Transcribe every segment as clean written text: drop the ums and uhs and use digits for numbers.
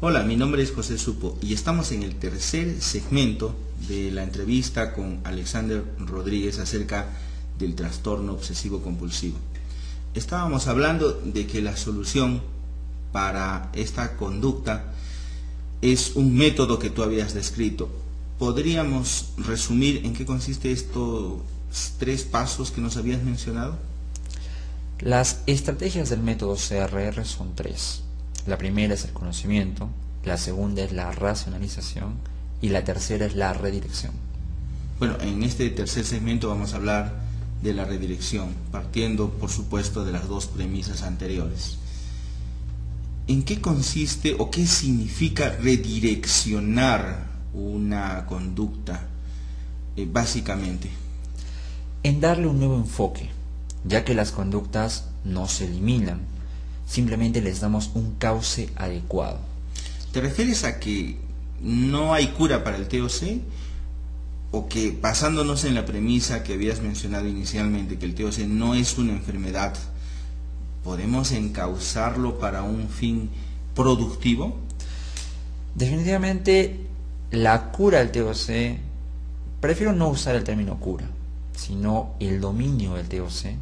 Hola, mi nombre es José Supo y estamos en el tercer segmento de la entrevista con Alexander Rodríguez acerca del trastorno obsesivo compulsivo. Estábamos hablando de que la solución para esta conducta es un método que tú habías descrito. ¿Podríamos resumir en qué consiste estos tres pasos que nos habías mencionado? Las estrategias del método CRR son tres. La primera es el conocimiento, la segunda es la racionalización y la tercera es la redirección. Bueno, en este tercer segmento vamos a hablar de la redirección, partiendo por supuesto de las dos premisas anteriores. ¿En qué consiste o qué significa redireccionar una conducta, básicamente? En darle un nuevo enfoque, ya que las conductas no se eliminan, simplemente les damos un cauce adecuado. ¿Te refieres a que no hay cura para el TOC? ¿O que, basándonos en la premisa que habías mencionado inicialmente, que el TOC no es una enfermedad, podemos encauzarlo para un fin productivo? Definitivamente, la cura del TOC, prefiero no usar el término cura, sino el dominio del TOC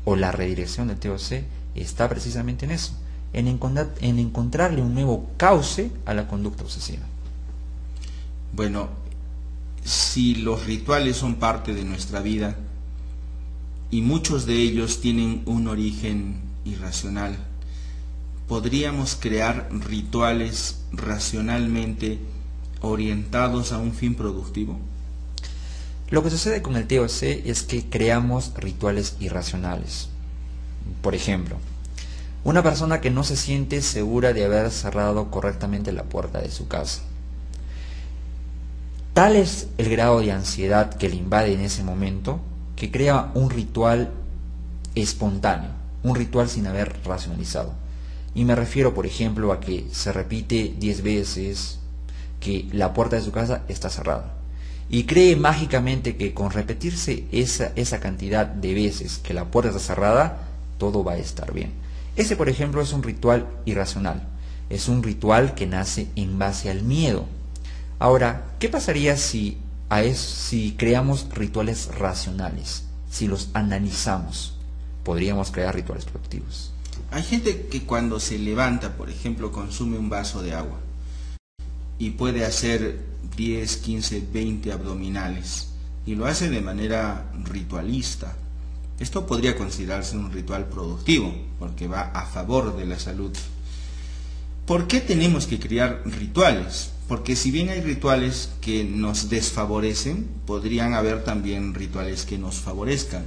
o la redirección del TOC está precisamente en eso, en encontrarle un nuevo cauce a la conducta obsesiva. Bueno, si los rituales son parte de nuestra vida y muchos de ellos tienen un origen irracional, ¿podríamos crear rituales racionalmente orientados a un fin productivo? Lo que sucede con el TOC es que creamos rituales irracionales. Por ejemplo, una persona que no se siente segura de haber cerrado correctamente la puerta de su casa. Tal es el grado de ansiedad que le invade en ese momento que crea un ritual espontáneo, un ritual sin haber racionalizado. Y me refiero, por ejemplo, a que se repite 10 veces que la puerta de su casa está cerrada. Y cree mágicamente que con repetirse esa cantidad de veces que la puerta está cerrada, todo va a estar bien. Ese, por ejemplo, es un ritual irracional. Es un ritual que nace en base al miedo. Ahora, ¿qué pasaría si creamos rituales racionales? Si los analizamos, podríamos crear rituales productivos. Hay gente que cuando se levanta, por ejemplo, consume un vaso de agua y puede hacer 10, 15, 20 abdominales y lo hace de manera ritualista. Esto podría considerarse un ritual productivo porque va a favor de la salud. ¿Por qué tenemos que crear rituales? Porque si bien hay rituales que nos desfavorecen, podrían haber también rituales que nos favorezcan.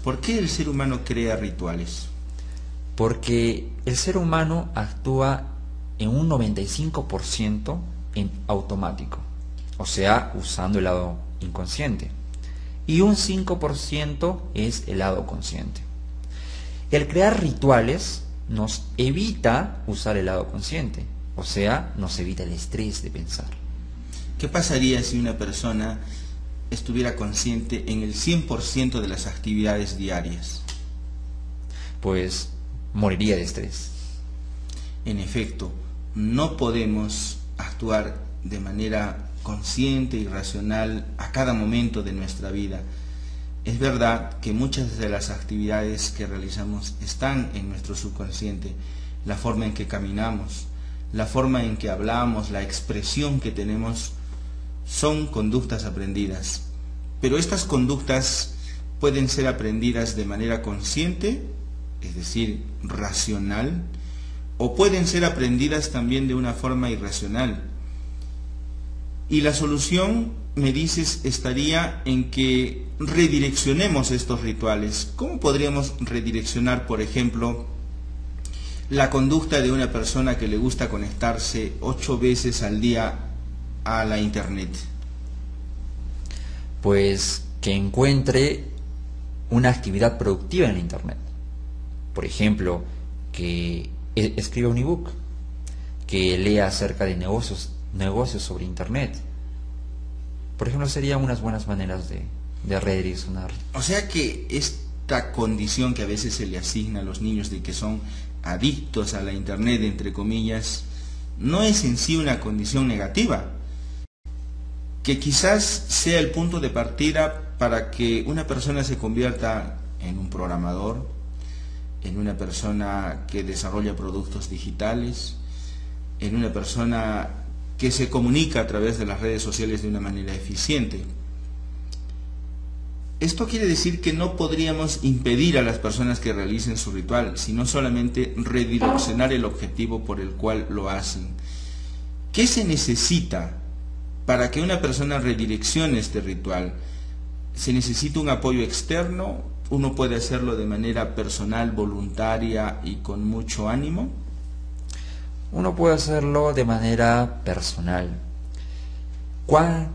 ¿Por qué el ser humano crea rituales? Porque el ser humano actúa en un 95% en automático, o sea, usando el lado inconsciente. Y un 5% es el lado consciente. El crear rituales nos evita usar el lado consciente, o sea, nos evita el estrés de pensar. ¿Qué pasaría si una persona estuviera consciente en el 100% de las actividades diarias? Pues moriría de estrés. En efecto, no podemos actuar de manera consciente y racional a cada momento de nuestra vida. Es verdad que muchas de las actividades que realizamos están en nuestro subconsciente, la forma en que caminamos, la forma en que hablamos, la expresión que tenemos, son conductas aprendidas. Pero estas conductas pueden ser aprendidas de manera consciente, es decir, racional, o pueden ser aprendidas también de una forma irracional. Y la solución, me dices, estaría en que redireccionemos estos rituales. ¿Cómo podríamos redireccionar, por ejemplo, la conducta de una persona que le gusta conectarse 8 veces al día a la internet? Pues que encuentre una actividad productiva en internet. Por ejemplo, que escriba un ebook, que lea acerca de negocios sobre internet. Por ejemplo, serían unas buenas maneras de redireccionar. O sea que esta condición que a veces se le asigna a los niños de que son adictos a la internet, entre comillas, no es en sí una condición negativa, que quizás sea el punto de partida para que una persona se convierta en un programador, en una persona que desarrolla productos digitales, en una persona que se comunica a través de las redes sociales de una manera eficiente. Esto quiere decir que no podríamos impedir a las personas que realicen su ritual, sino solamente redireccionar el objetivo por el cual lo hacen. ¿Qué se necesita para que una persona redireccione este ritual? ¿Se necesita un apoyo externo? ¿Uno puede hacerlo de manera personal, voluntaria y con mucho ánimo? Uno puede hacerlo de manera personal.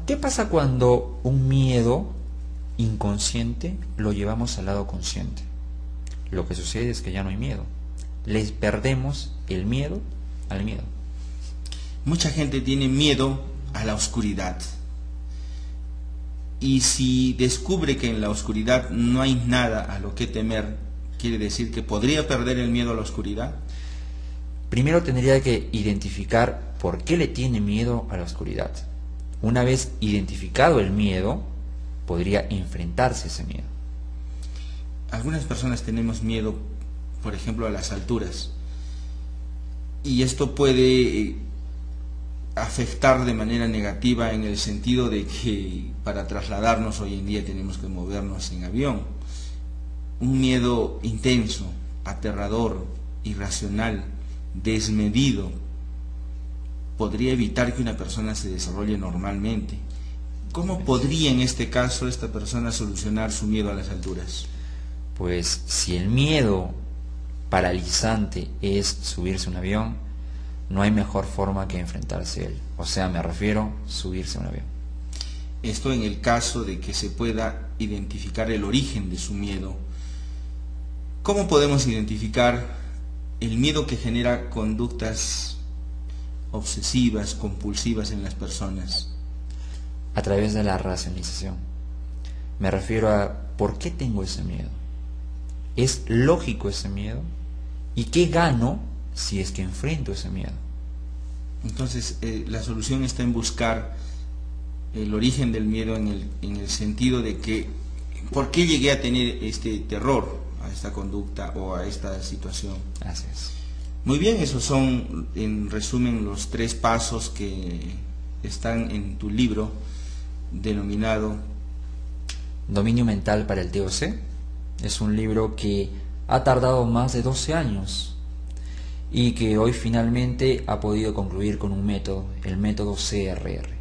¿Qué pasa cuando un miedo inconsciente lo llevamos al lado consciente? Lo que sucede es que ya no hay miedo. Les perdemos el miedo al miedo. Mucha gente tiene miedo a la oscuridad. Y si descubre que en la oscuridad no hay nada a lo que temer, ¿quiere decir que podría perder el miedo a la oscuridad? Primero tendría que identificar por qué le tiene miedo a la oscuridad. Una vez identificado el miedo, podría enfrentarse a ese miedo. Algunas personas tenemos miedo, por ejemplo, a las alturas. Y esto puede afectar de manera negativa en el sentido de que para trasladarnos hoy en día tenemos que movernos en avión. Un miedo intenso, aterrador, irracional, desmedido, podría evitar que una persona se desarrolle normalmente. ¿Cómo podría en este caso esta persona solucionar su miedo a las alturas? Pues si el miedo paralizante es subirse a un avión, no hay mejor forma que enfrentarse a él. O sea, me refiero a subirse a un avión. Esto en el caso de que se pueda identificar el origen de su miedo. ¿Cómo podemos identificar el miedo que genera conductas obsesivas, compulsivas en las personas? A través de la racionalización. Me refiero a ¿por qué tengo ese miedo? ¿Es lógico ese miedo? ¿Y qué gano si es que enfrento ese miedo? Entonces, la solución está en buscar el origen del miedo en el sentido de que ¿por qué llegué a tener este terror a esta conducta o a esta situación? Así es. Muy bien, esos son en resumen los 3 pasos que están en tu libro denominado Dominio Mental para el TOC. Es un libro que ha tardado más de 12 años y que hoy finalmente ha podido concluir con un método, el método CRR.